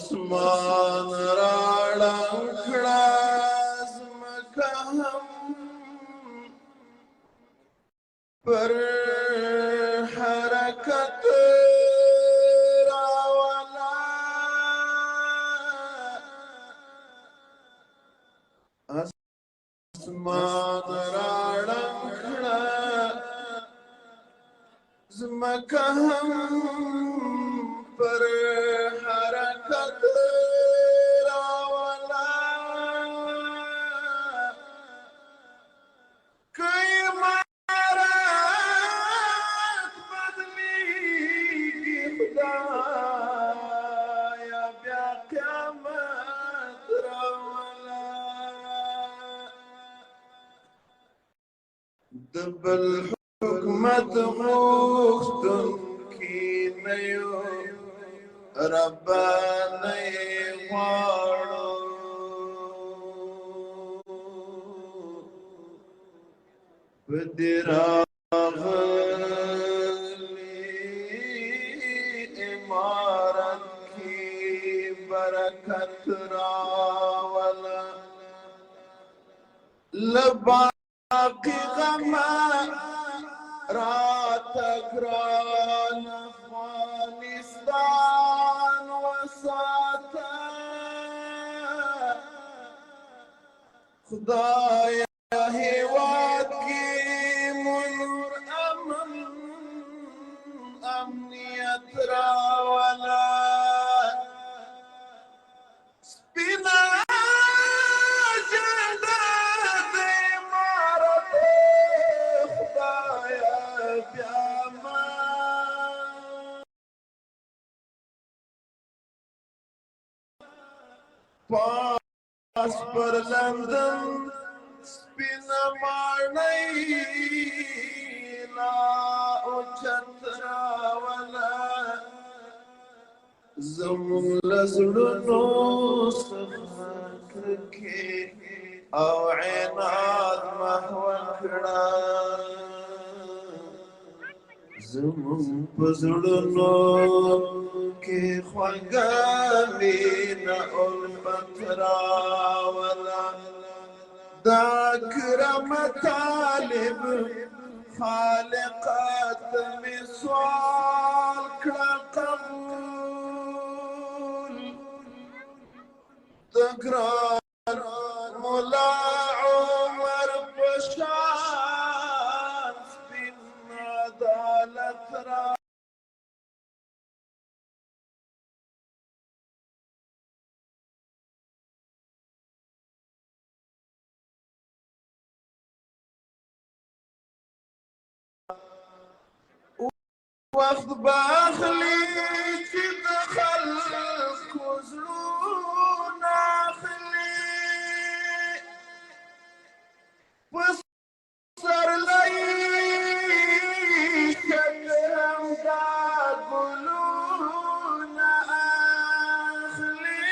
اسمان راړنګ کړه ځمکه هم پر حرکت راولا اسمان راړنګ کړه ځمکه هم پر حرکت راولا کئی مارات بدلیگی خدایا بیا قیامت راولا دبل حکمت غوښتن کی نیو ربنا غواړو بدې راغلي عمارت کی برکت راولا لباقي غما راتک ران افغانستان وساتا خدایا هیواد کی منور امن امنیت راولا سپینا جنت امارت خدایا بیاما پاس پر لندن سپینا مارنی لا اوچت راولا زمون لزړونو څخه کرکې او عناد محو کړه زمون په زړونو کې خوږه مینه الفت راولا دا کرم طالب خالقات می سوال کړه قبول تکرار مولا عمر پشان سپین عدالت را وقت باخلی چې د خلکو زړونه اخلي په سرلۍ شکرم دا ګلونه اخلي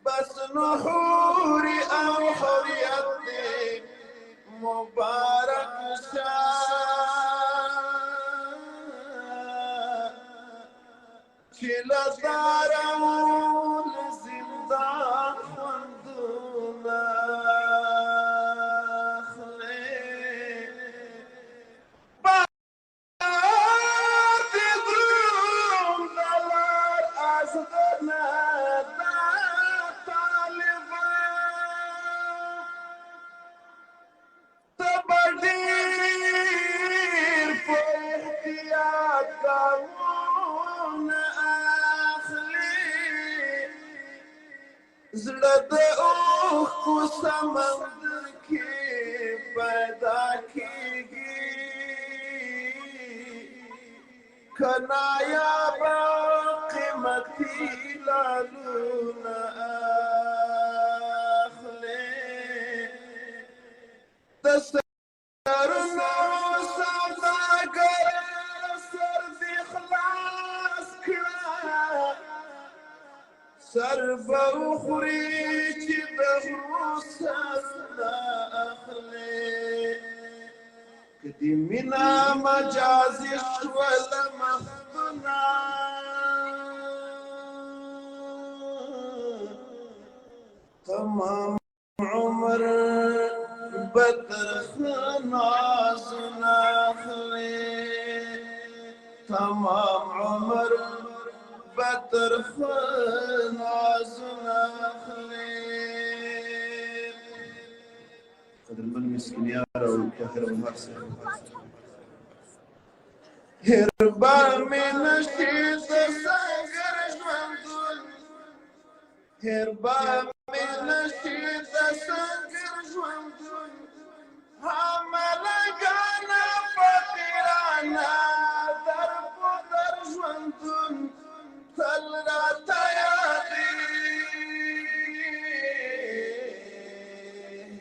بس نو حوري او حریت دی مبارک شه چې لزارون زندان خوندونه اخلي بار دې دروم د لار ازدنه دا طالبان ته به ډېر په احتیاط ګامونه زړه د اوښکو سمندر کې پیدا کېږي که نایابه قیمتي لالونه اخلي د سرونو سوداګر سر دې خلاص کړه سر به وخوري چې د غرو سزا اخلي که دې مینه مجازي شوله مخونه تمام عمر بدر ناز نخلي تمام عمر بدر ناز نخلي قدر من مسكين يا رب كثر المرسل هربا من الشيط سنقر جوندون هربا من الشيط سنقر جوندون هملقانا فقيرانا درب در جوندون تلرا تيادي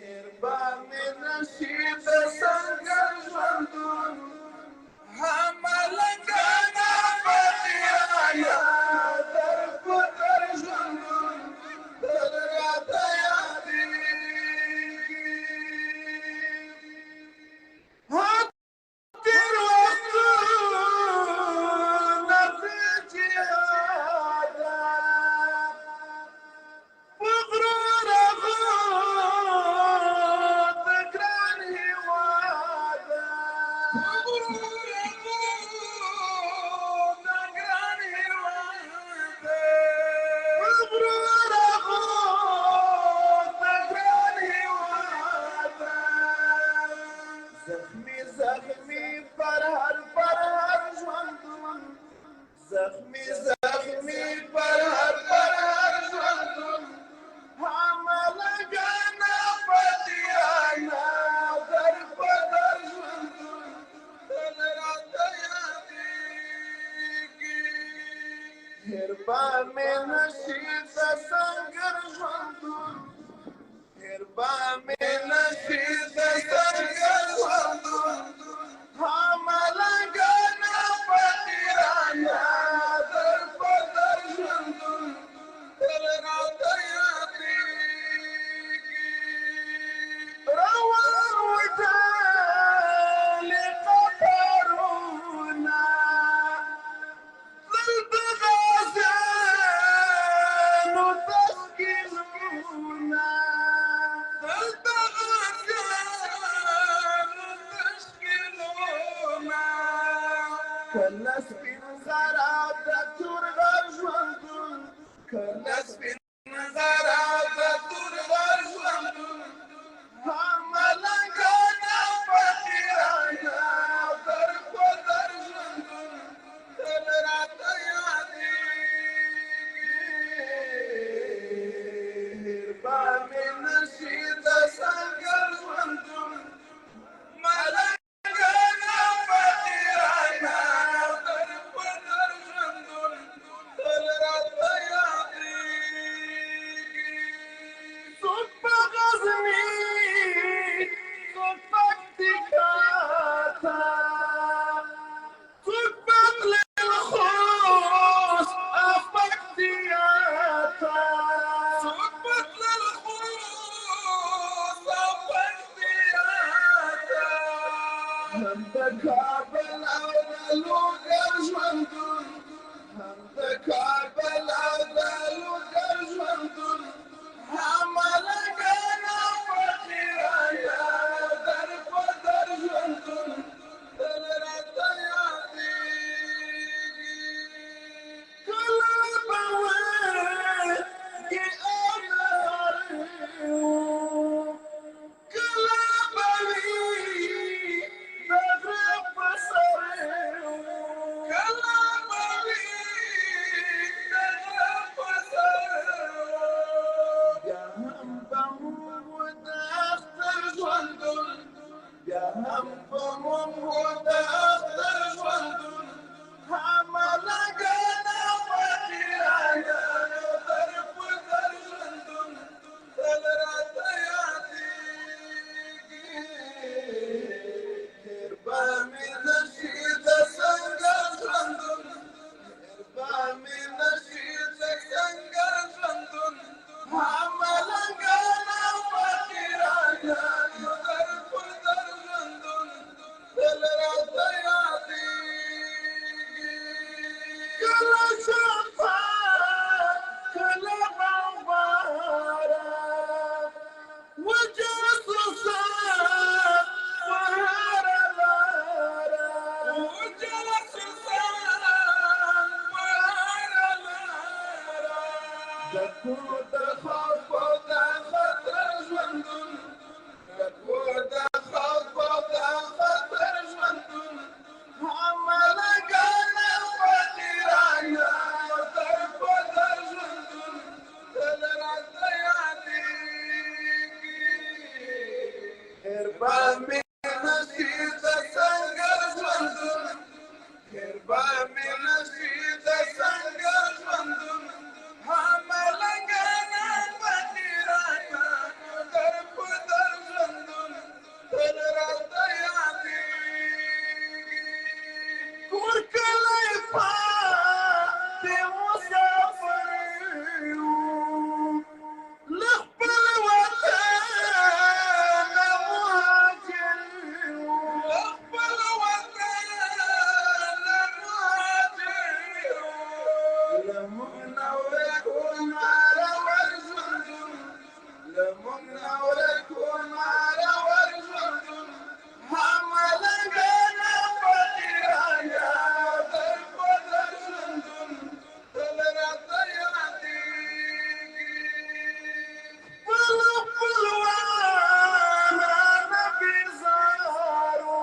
هربا من الشيط سنقر جوندون هملقانا فقيرانا درب در جوندون تلرا تيادي هاتر وقتنا في جهادا بغرور أغوط ذكران هوادا بغرور أغوط ذكران هوادا بغرور أغوط ذكران هوادا زخمي زخمي فرهر فرهر جوندون زخمي زخمي فرهر فرهر جوندون هملقانا فتيانا درب در جوندون تلرا تياديكي هربا من الشيط سنقر جوندون هربا من الشيط سنقر جوندون هملقانا فقيرانا درب در جوندون تلرا تياديكي روى وتالي قطرونا ضد غازان وتسكنونا ضد غازان وتسكنونا كالناس بن غرابة ترغى جوندون كالناس بن غرابة ترغى جوندون هملقانا فقيرانا درب در جوندون تلرا تياديكي هربا من الشيط سنقر جوندون ملقانا فقيرانا درب در جوندون تلرا تياديكي تكون خوف خطر ژوندون تكون خوف خطر ژوندون هملګان فقیرانا تر پدر ژوندون تل راته یادېږي هېر به مې نشي د سنګر ژوندون هېر به مې نشي د سنګر ژوندون هملګان فقیرانا تر پدر ژوندون تل راته یادېږي کور کلی پاتې مسافر یو له خپل وطن مهاجر یو له خپل وطن مهاجر یو له موږ نه ورکو نارور ژوندون له موږ نه ورکو نارور ژوندون هملګان فقیرانا تر پدر ژوندون تل راته یادېږي خپل خپلوان رانه بېزارو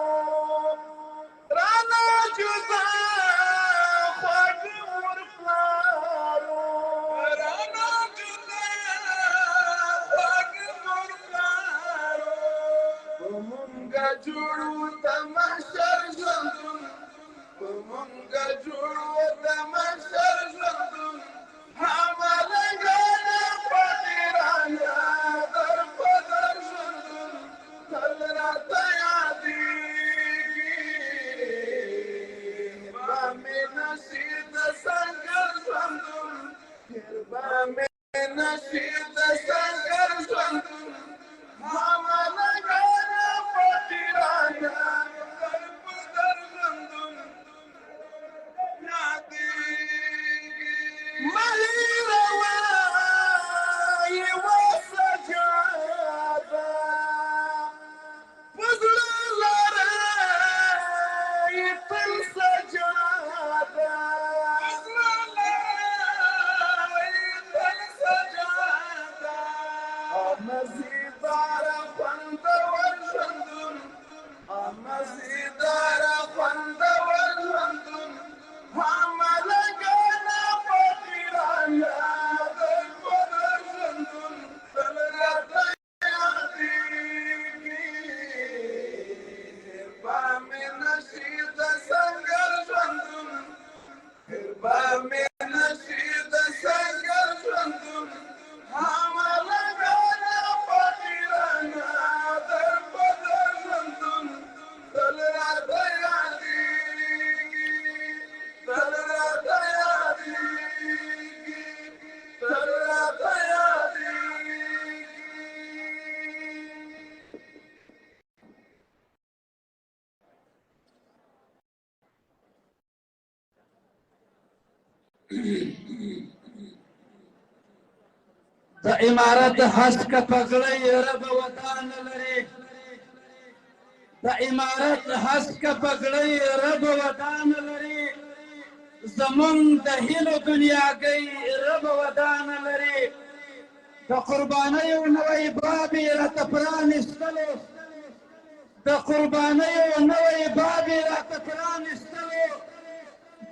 رانه جدا خواږه مور پلارو رانه جدا خواږه مور پلارو په مونږه جوړو د محشر ژوندون په مونږه جوړو د محشر ژوندون هملګان فقیرانا تر پدر ژوندون تل راته یادېږي هېر به مې نشي د سنګر ژوندون هېر به مې نشي د سنګر ژوندون هملګان فقیرانا تر پدر ژوندون یادېږي مهیره وایي وسجاده په زړه لرئ تل سجاده په زړه لرئ تل سجاده مزیداره خوندور ژوندون مزیداره خوندور ژوندون هملګان فقیرانا تر پدر ژوندون تل راته یادېږي هېر به مې نشي د سنګر ژوندون هېر به مې نشي د سنګر ژوندون هملګان فقیرانا تر پدر ژوندون تل راته یادېږي تل راته یادېږي تل راته یادېږي د امارت هسک پګړۍ رب ودان لري د امارت هسک پګړۍ رب ودان لري زمون د هیلو دنیاګۍ رب ودان لري د قربانیو نوی باب یې راته پرانستلو د قربانیو نوی باب یې راته پرانستلو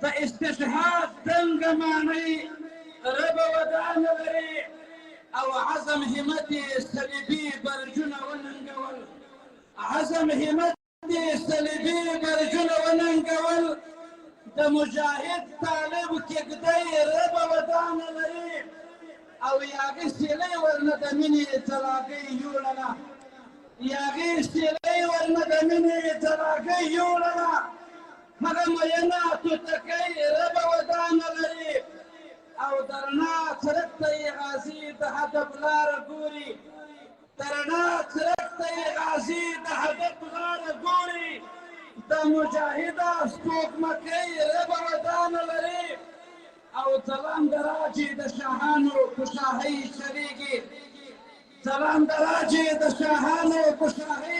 د استشهاد دنګه معنی رب ودان لري او عزم همتي صلیبي برجونه وننګول عزم همتي صلیبي برجونه وننګول د مجاهد طالب کېږدۍ رب ودان لري او یاغي سیلۍ ورنه د مینې تلاګۍ یوړله یاغي سیلۍ ورنه د مینې تلاګۍ یوړله هغه میینه توتکۍ رب ودان لري او درنا څرک ته یې غازي د هدف لاره ګوري درنا څرک ته یې غازي د هدف لاره ګوري د مجاهده سپوږمکۍ رب ودان لري او ځلان دراجې د شاهانو په شاهۍ شریږي ځلان دراجې د شاهانو په شاهۍ